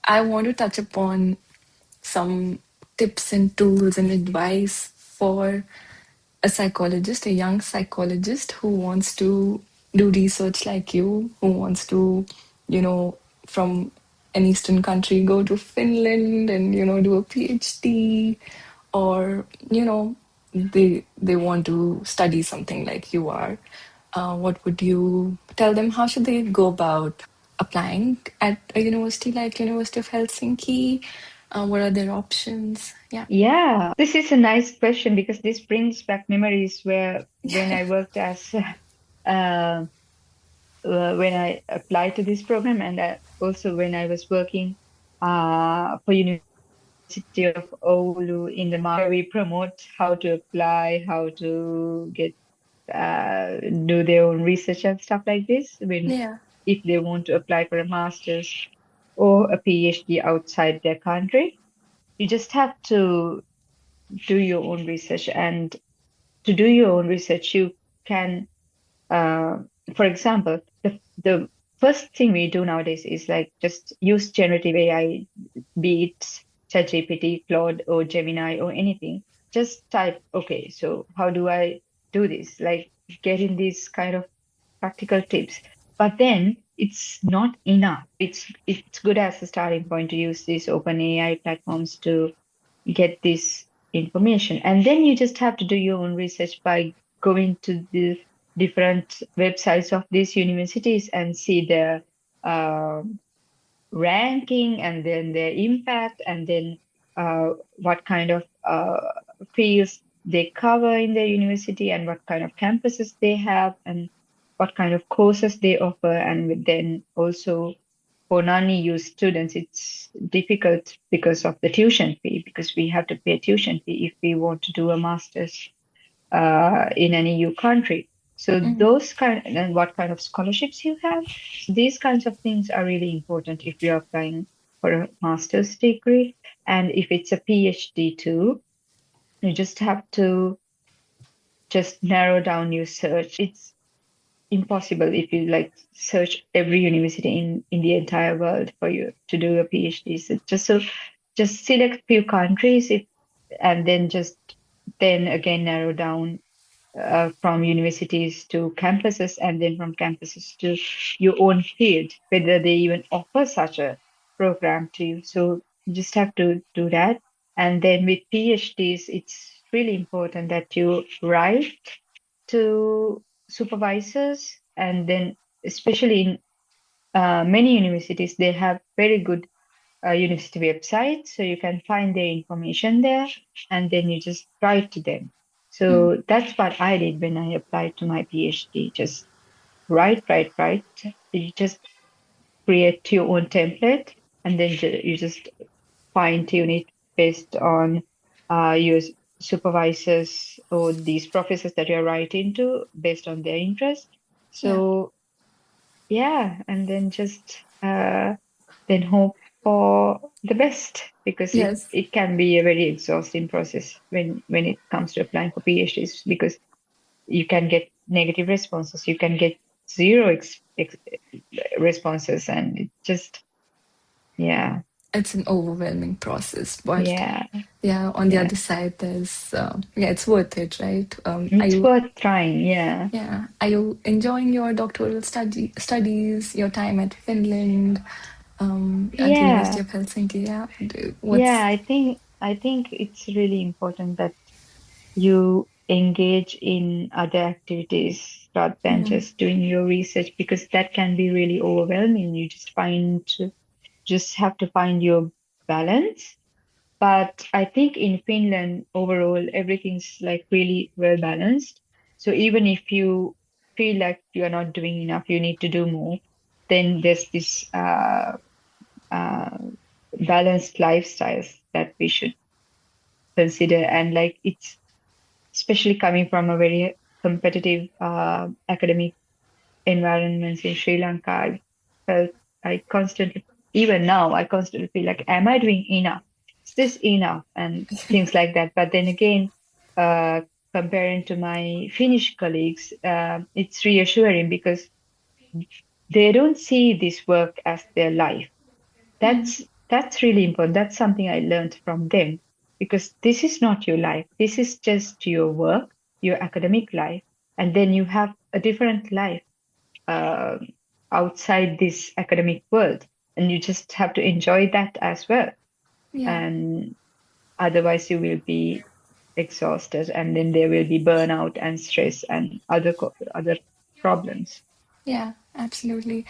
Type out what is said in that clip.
I want to touch upon some tips and tools and advice for a psychologist, a young psychologist who wants to do research like you, who wants to, you know, from an Eastern country, go to Finland and, do a PhD, or, they want to study something like you are. What would you tell them? How should they go about applying at a university like University of Helsinki? What are their options? Yeah. Yeah, this is a nice question because this brings back memories where when I worked as when I applied to this program, and also when I was working for University of Oulu in the market, we promote how to apply, how to get do their own research and stuff like this when Yeah. if they want to apply for a master's or a PhD outside their country. You just have to do your own research, and to do your own research, you can uh, for example, the first thing we do nowadays is like just use generative AI, be it ChatGPT, Claude, or Gemini, or anything. Just type, okay, so how do I do this? Like getting these kind of practical tips. But then it's not enough. It's good as a starting point to use these open AI platforms to get this information. And then you just have to do your own research by going to the different websites of these universities and see their uh, ranking and then their impact and then what kind of fields they cover in their university and what kind of campuses they have and what kind of courses they offer. And then also for non-EU students, it's difficult because of the tuition fee, because we have to pay tuition fee if we want to do a master's in an EU country. So Mhm. those kind and what kind of scholarships you have, these kinds of things are really important if you're applying for a master's degree. And if it's a PhD too, you just have to just narrow down your search. It's impossible if you like search every university in the entire world for you to do a PhD. So just select few countries if, and then just then again narrow down from universities to campuses and then from campuses to your own field, whether they even offer such a program to you. So you just have to do that. And then with PhDs, it's really important that you write to supervisors, and then especially in many universities, they have very good university websites, so you can find their information there, and then you just write to them. Mm. So that's what I did when I applied to my PhD. Just write, write, write. You just create your own template, and then you just fine tune it based on your supervisors or these professors that you're writing to, based on their interest. Yeah. So yeah, and then just then hope for the best, because Yes. it can be a very exhausting process when it comes to applying for PhDs, because you can get negative responses, you can get zero responses, and it just yeah, It's an overwhelming process, but yeah, yeah, on the yeah. other side, there's yeah, it's worth it, right? Are It's you worth trying, yeah. are you enjoying your doctoral studies, your time at Finland, at University Yeah, of Helsinki? Yeah, yeah, what's I think it's really important that you engage in other activities rather than yeah, just doing your research, because that can be really overwhelming. You just have to find your balance. But I think in Finland overall everything's like really well balanced. So even if you feel like you are not doing enough, you need to do more, then there's this uh, balanced lifestyles that we should consider. And like it's especially coming from a very competitive academic environments in Sri Lanka, I felt I constantly, even now, I constantly feel like, am I doing enough? Is this enough? And things like that. But then again, uh, comparing to my Finnish colleagues, it's reassuring because they don't see this work as their life. mm, That's That's really important. That's something I learned from them because this is not your life. This is just your work, your academic life, and then you have a different life uh, outside this academic world, and you just have to enjoy that as well. Yeah. And otherwise, you will be exhausted, and then there will be burnout and stress and other problems. Yeah, absolutely.